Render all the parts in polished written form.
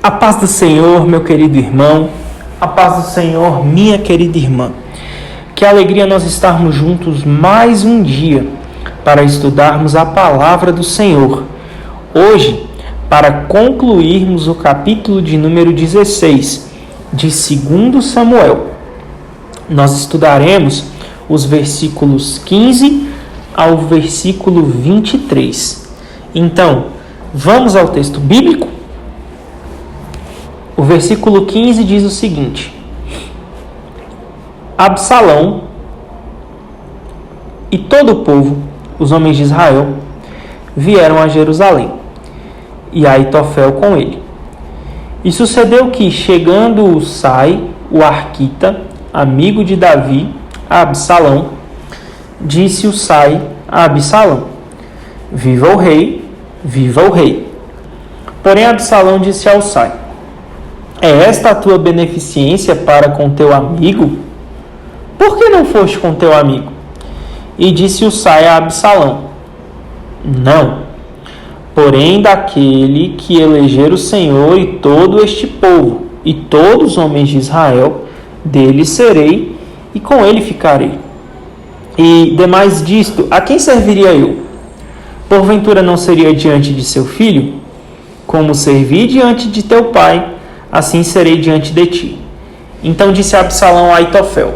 A paz do Senhor, meu querido irmão, a paz do Senhor, minha querida irmã. Que alegria nós estarmos juntos mais um dia para estudarmos a palavra do Senhor. Hoje, para concluirmos o capítulo de número 16 de 2 Samuel, nós estudaremos os versículos 15 ao versículo 23. Então, vamos ao texto bíblico? O versículo 15 diz o seguinte: Absalão e todo o povo, os homens de Israel, vieram a Jerusalém, e Aitofel com ele. E sucedeu que, chegando Husai, o arquita, amigo de Davi, a Absalão, disse Husai a Absalão: Viva o rei, viva o rei. Porém Absalão disse a Husai: É esta a tua beneficência para com teu amigo? Por que não foste com teu amigo? E disse Husai a Absalão: Não, porém daquele que eleger o Senhor e todo este povo, e todos os homens de Israel, dele serei, e com ele ficarei. E demais disto, a quem serviria eu? Porventura não seria diante de seu filho? Como servi diante de teu pai, assim serei diante de ti. Então disse Absalão a Aitofel: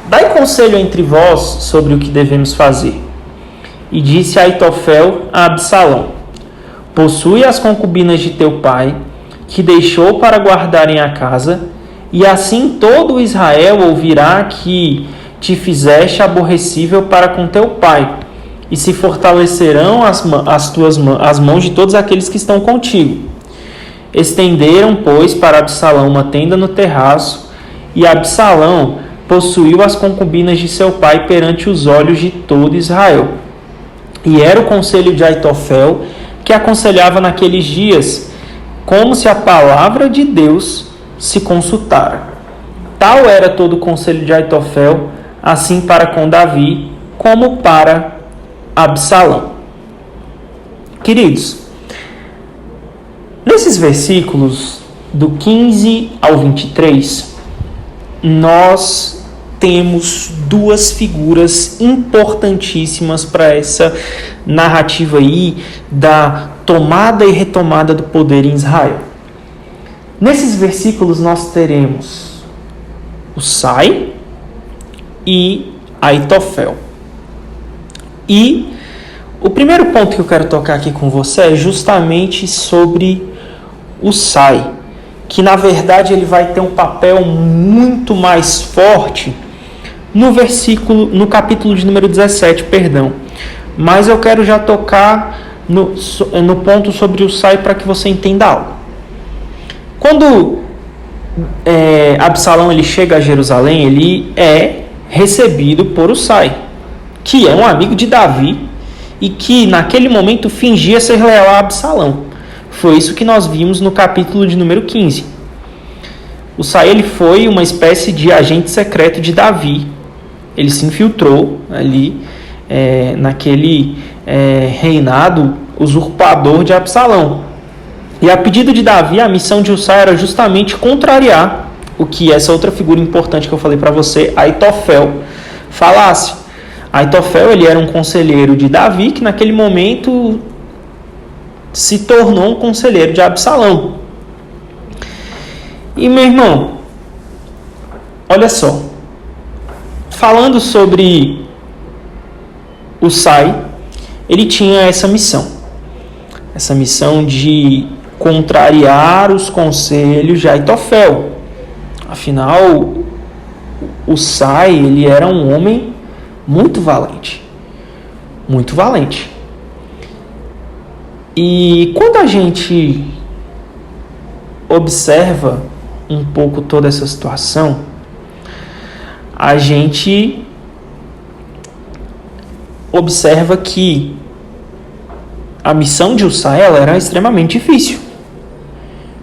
Dai conselho entre vós sobre o que devemos fazer. E disse Aitofel a Absalão: Possui as concubinas de teu pai, que deixou para guardarem a casa, e assim todo Israel ouvirá que te fizeste aborrecível para com teu pai, e se fortalecerão as mãos de todos aqueles que estão contigo. Estenderam, pois, para Absalão uma tenda no terraço, e Absalão possuiu as concubinas de seu pai perante os olhos de todo Israel. E era o conselho de Aitofel, que aconselhava naqueles dias, como se a palavra de Deus se consultara. Tal era todo o conselho de Aitofel, assim para com Davi, como para Absalão. Queridos, nesses versículos do 15 ao 23, nós temos duas figuras importantíssimas para essa narrativa aí da tomada e retomada do poder em Israel. Nesses versículos nós teremos Husai e Aitofel. E o primeiro ponto que eu quero tocar aqui com você é justamente sobre Husai, que na verdade ele vai ter um papel muito mais forte no capítulo de número 17, mas eu quero já tocar no ponto sobre Husai para que você entenda algo. Quando Absalão ele chega a Jerusalém, ele é recebido por Husai, que é um amigo de Davi e que naquele momento fingia ser leal a Absalão. Foi isso que nós vimos no capítulo de número 15. Husai ele foi uma espécie de agente secreto de Davi. Ele se infiltrou ali naquele reinado usurpador de Absalão. E a pedido de Davi, a missão de Husai era justamente contrariar o que essa outra figura importante que eu falei para você, Aitofel, falasse. Aitofel ele era um conselheiro de Davi que naquele momento se tornou um conselheiro de Absalão. E meu irmão, olha só, falando sobre Husai, ele tinha essa missão de contrariar os conselhos de Aitofel. Afinal, Husai ele era um homem muito valente. E quando a gente observa um pouco toda essa situação, a gente observa que a missão de Husai ela era extremamente difícil.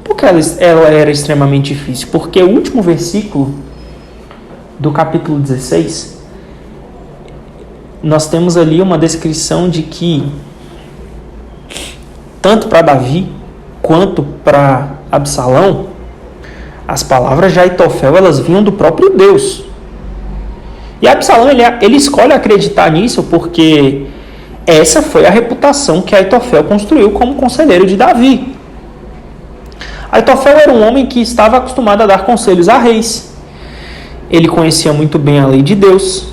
Por que ela era extremamente difícil? Porque o último versículo do capítulo 16, nós temos ali uma descrição de que tanto para Davi quanto para Absalão, as palavras de Aitofel, elas vinham do próprio Deus. E Absalão, ele escolhe acreditar nisso porque essa foi a reputação que Aitofel construiu como conselheiro de Davi. Aitofel era um homem que estava acostumado a dar conselhos a reis. Ele conhecia muito bem a lei de Deus.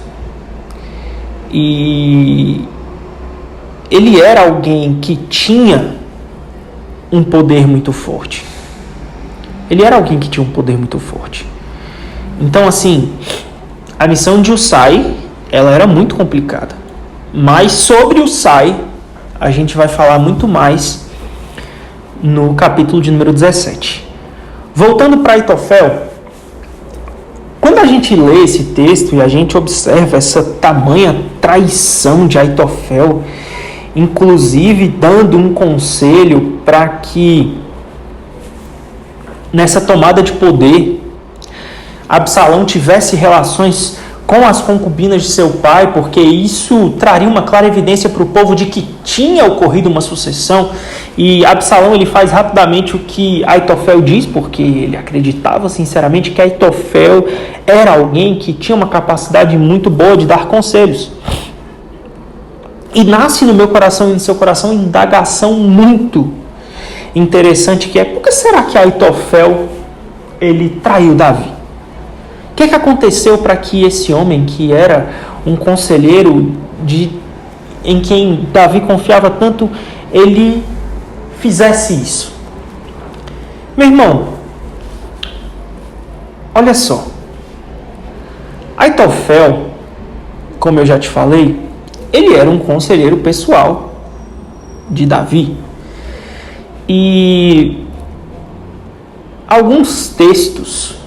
E ele era alguém que tinha um poder muito forte. Então, assim, a missão de Husai, ela era muito complicada. Mas sobre Husai, a gente vai falar muito mais no capítulo de número 17. Voltando para Aitofel, quando a gente lê esse texto e a gente observa essa tamanha traição de Aitofel, inclusive dando um conselho para que nessa tomada de poder Absalão tivesse relações com as concubinas de seu pai, porque isso traria uma clara evidência para o povo de que tinha ocorrido uma sucessão. E Absalão, ele faz rapidamente o que Aitofel diz, porque ele acreditava sinceramente que Aitofel era alguém que tinha uma capacidade muito boa de dar conselhos. E nasce no meu coração e no seu coração uma indagação muito interessante, que é: por que será que Aitofel ele traiu Davi? O que aconteceu para que esse homem, que era um conselheiro em quem Davi confiava tanto, ele fizesse isso? Meu irmão, olha só. Aitofel, como eu já te falei, ele era um conselheiro pessoal de Davi. E alguns textos,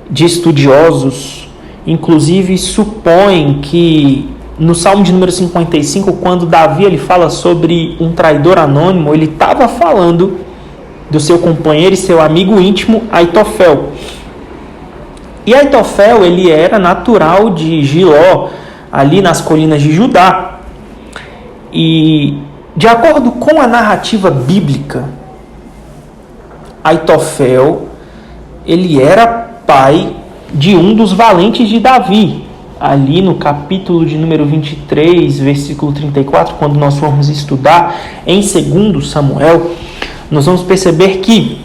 de estudiosos, inclusive supõem que no Salmo de número 55, quando Davi ele fala sobre um traidor anônimo, ele estava falando do seu companheiro e seu amigo íntimo Aitofel. E Aitofel, ele era natural de Giló, ali nas colinas de Judá. E de acordo com a narrativa bíblica, Aitofel, ele era pai de um dos valentes de Davi. Ali no capítulo de número 23, versículo 34, quando nós formos estudar em 2 Samuel, nós vamos perceber que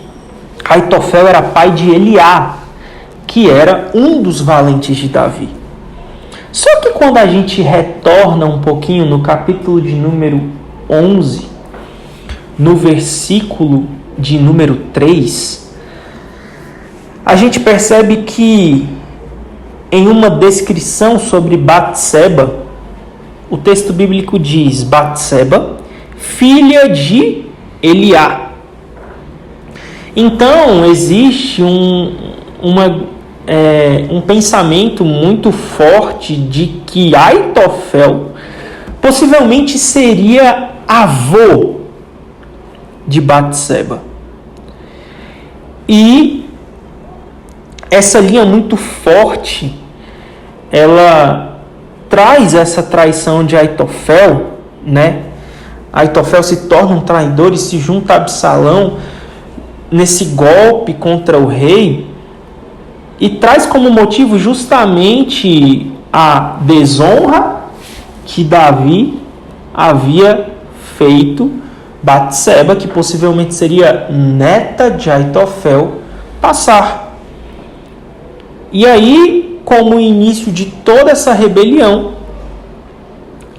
Aitofel era pai de Eliá, que era um dos valentes de Davi. Só que quando a gente retorna um pouquinho no capítulo de número 11, no versículo de número 3, a gente percebe que em uma descrição sobre Batseba, o texto bíblico diz: Batseba, filha de Eliá. Então, existe um pensamento muito forte de que Aitofel possivelmente seria avô de Batseba. E essa linha muito forte, ela traz essa traição de Aitofel, Aitofel se torna um traidor e se junta a Absalão nesse golpe contra o rei, e traz como motivo justamente a desonra que Davi havia feito Batseba, que possivelmente seria neta de Aitofel, passar. E aí, como início de toda essa rebelião,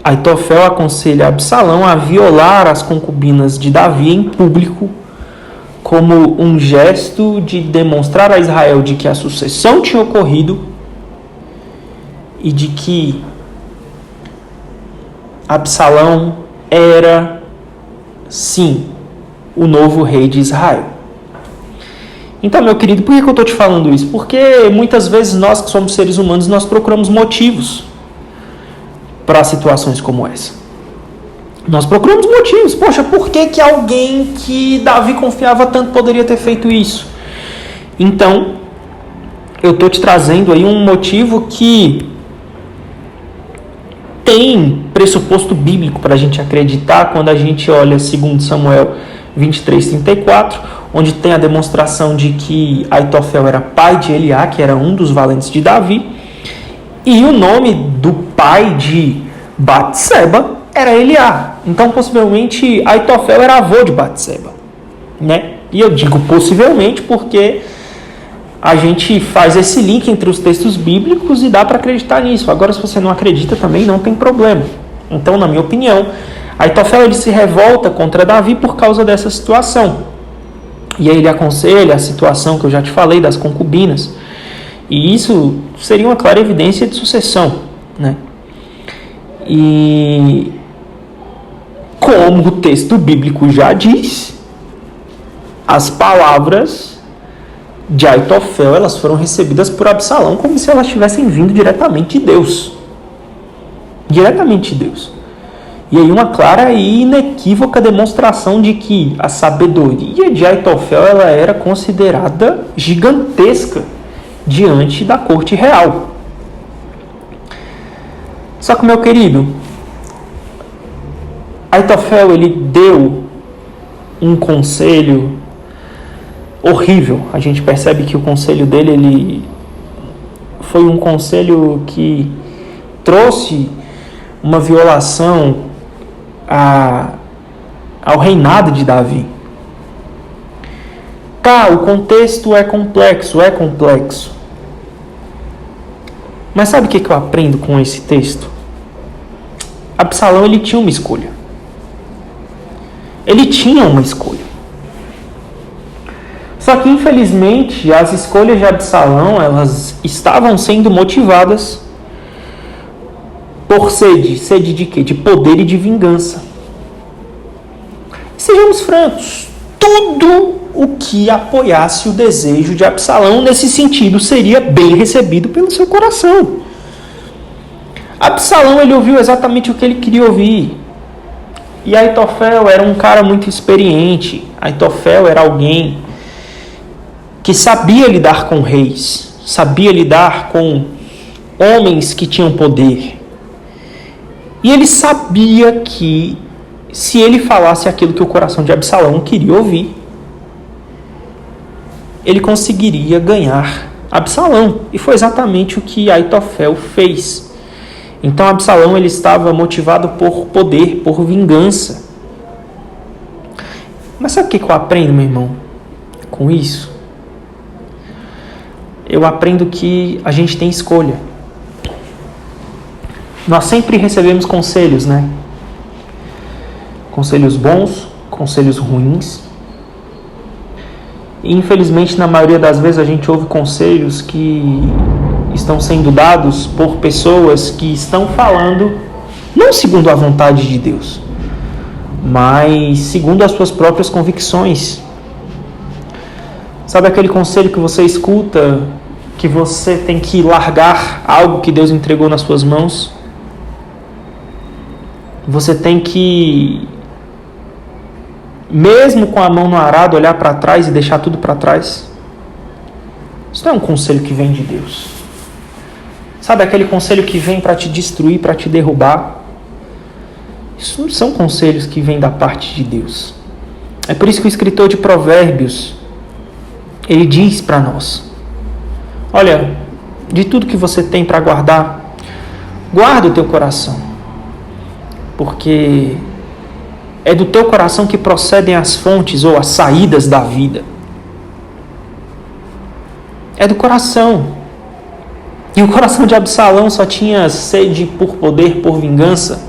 Aitofel aconselha Absalão a violar as concubinas de Davi em público, como um gesto de demonstrar a Israel de que a sucessão tinha ocorrido e de que Absalão era, sim, o novo rei de Israel. Então, meu querido, por que eu estou te falando isso? Porque muitas vezes nós que somos seres humanos, nós procuramos motivos para situações como essa. Nós procuramos motivos. Poxa, por que alguém que Davi confiava tanto poderia ter feito isso? Então, eu estou te trazendo aí um motivo que tem pressuposto bíblico para a gente acreditar quando a gente olha 2 Samuel 23:34, onde tem a demonstração de que Aitofel era pai de Eliá, que era um dos valentes de Davi, e o nome do pai de Batseba era Eliá. Então, possivelmente, Aitofel era avô de Batseba, né? E eu digo possivelmente porque a gente faz esse link entre os textos bíblicos e dá para acreditar nisso. Agora, se você não acredita, também não tem problema. Então, na minha opinião, Aitofel ele se revolta contra Davi por causa dessa situação. E aí ele aconselha a situação que eu já te falei das concubinas. E isso seria uma clara evidência de sucessão, né? E como o texto bíblico já diz, as palavras de Aitofel, elas foram recebidas por Absalão como se elas tivessem vindo diretamente de Deus. Diretamente de Deus. E aí uma clara e inequívoca demonstração de que a sabedoria de Aitofel ela era considerada gigantesca diante da corte real. Só que, meu querido, Aitofel ele deu um conselho horrível. A gente percebe que o conselho dele ele foi um conselho que trouxe uma violação ao reinado de Davi. Tá, o contexto é complexo. Mas sabe o que eu aprendo com esse texto? Absalão ele tinha uma escolha. Ele tinha uma escolha. Só que, infelizmente, as escolhas de Absalão, elas estavam sendo motivadas por sede. Sede de quê? De poder e de vingança. Sejamos francos. Tudo o que apoiasse o desejo de Absalão nesse sentido seria bem recebido pelo seu coração. Absalão ele ouviu exatamente o que ele queria ouvir. E Aitofel era um cara muito experiente. Aitofel era alguém que sabia lidar com reis, sabia lidar com homens que tinham poder. E ele sabia que se ele falasse aquilo que o coração de Absalão queria ouvir, ele conseguiria ganhar Absalão. E foi exatamente o que Aitofel fez. Então Absalão ele estava motivado por poder, por vingança. Mas sabe o que eu aprendo, meu irmão, com isso? Eu aprendo que a gente tem escolha. Nós sempre recebemos conselhos, né? Conselhos bons, conselhos ruins. E, infelizmente, na maioria das vezes a gente ouve conselhos que estão sendo dados por pessoas que estão falando não segundo a vontade de Deus, mas segundo as suas próprias convicções. Sabe aquele conselho que você escuta que você tem que largar algo que Deus entregou nas suas mãos? Você tem que, mesmo com a mão no arado, olhar para trás e deixar tudo para trás? Isso não é um conselho que vem de Deus. Sabe aquele conselho que vem para te destruir, para te derrubar? Isso não são conselhos que vêm da parte de Deus. É por isso que o escritor de Provérbios, ele diz para nós: olha, de tudo que você tem para guardar, guarda o teu coração. Porque é do teu coração que procedem as fontes ou as saídas da vida. É do coração. E o coração de Absalão só tinha sede por poder, por vingança.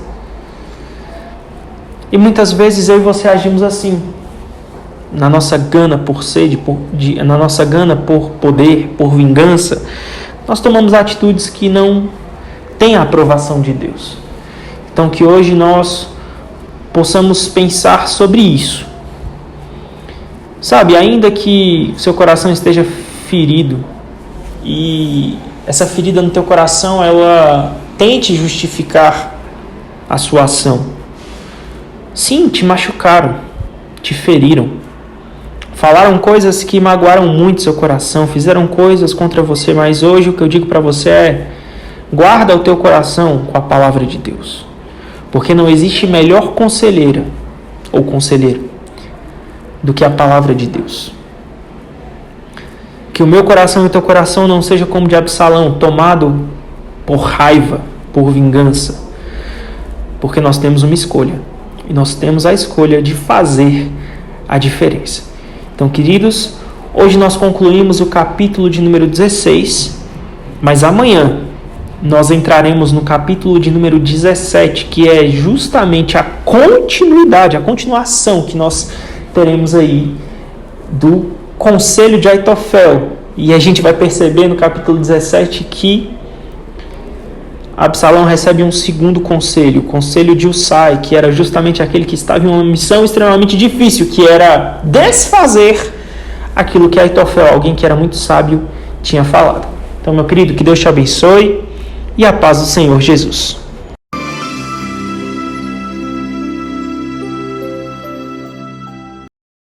E muitas vezes eu e você agimos assim. Na nossa gana por sede, na nossa gana por poder, por vingança, nós tomamos atitudes que não têm a aprovação de Deus. Então que hoje nós possamos pensar sobre isso. Sabe, ainda que seu coração esteja ferido e essa ferida no teu coração ela tente justificar a sua ação. Sim, te machucaram, te feriram, falaram coisas que magoaram muito seu coração, fizeram coisas contra você, mas hoje o que eu digo para você é: guarda o teu coração com a palavra de Deus. Porque não existe melhor conselheira ou conselheiro do que a palavra de Deus. Que o meu coração e o teu coração não seja como o de Absalão, tomado por raiva, por vingança, porque nós temos uma escolha, e nós temos a escolha de fazer a diferença. Então, queridos, hoje nós concluímos o capítulo de número 16, mas amanhã nós entraremos no capítulo de número 17, que é justamente a continuidade, a continuação que nós teremos aí do conselho de Aitofel. E a gente vai perceber no capítulo 17 que Absalão recebe um segundo conselho, o conselho de Husai, que era justamente aquele que estava em uma missão extremamente difícil, que era desfazer aquilo que Aitofel, alguém que era muito sábio, tinha falado. Então, meu querido, que Deus te abençoe e a paz do Senhor Jesus.